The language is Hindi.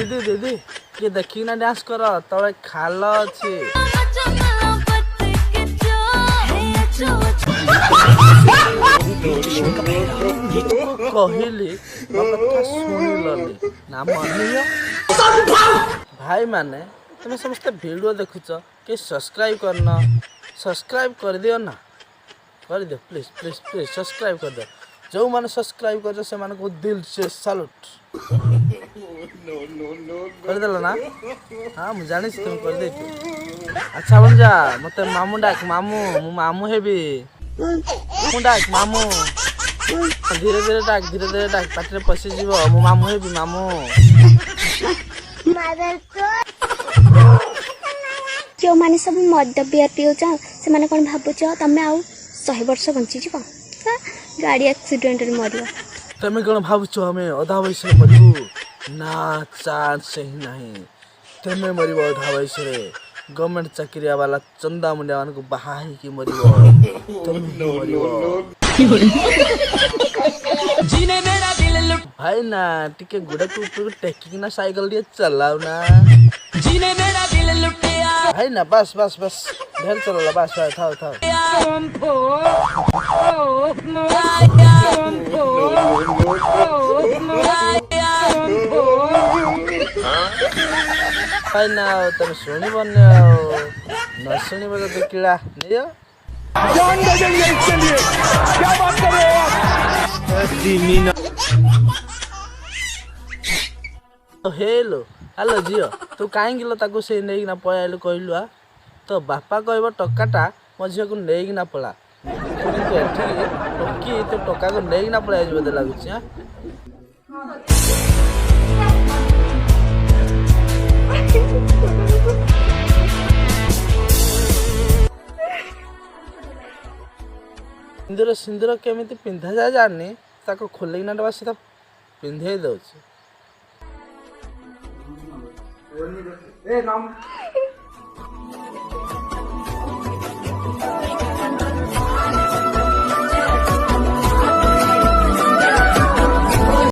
दीदी दीदी ये देखी ना डांस कर तले खाल अच्छी कहली कथा शुणिलनि ना मानिय भाई माने तुम समस्त वीडियो देखुच कि सब्सक्राइब करना सब्सक्राइब कर दियो ना कर दियो प्लीज प्लीज प्लीज सब्सक्राइब कर दियो जो मैंने सब्सक्राइब कर से को दिल से सैल्यूट कर देला ना हाँ मुझे जानी तुम कर दे अच्छा बन जा मत मामू डाक मामू मु मामू हेबी मामू डाक मामू धीरे धीरे डाक पाटे पशि जीव मु मामू हेबी मामू जो माने सब मद बियर पिउछ से माने कोन भाबुछ तमे आउ 100 वर्ष बंची जीव गाड़ी एक्सीडेंट रे मरियो तमे कोन भाबुछ हमें आधा वयस रे मरिबू ना चांस ही नहीं तमे मरिबो आधा वयस रे गवर्नमेंट चाकरिया वाला चंदा मुंडिया मान को बहाई की मरिबो तमे मरिबो जीने मेरा दिल लुट भाई ना टिके गुडा को ऊपर टेकिंग ना साइकिल दिए चलाओ ना जीने मेरा दिल लुटिया भाई ना बस बस बस ढेर चला बस थाओ थाओ भाई ना तुम सुनी बने न सुनी बजे देखला नहीं जान दे देंगे इसके लिए क्या बात कर रहे हो आप हेलो हेलो जियो तू कहीं ताको से नहीं ना पळाइलु कहलु आ तो बापा कहबो टक्काटा मो झियो को नहीं ना पळा तो एठी टक्की तो टक्का को नहीं ना पळाइ जबे लागुछि हां सिंदूर सिंदूर केमिति पिंधा जा जानी ताको खोले ना डबा सीधा पिंधे दउछि ए नाम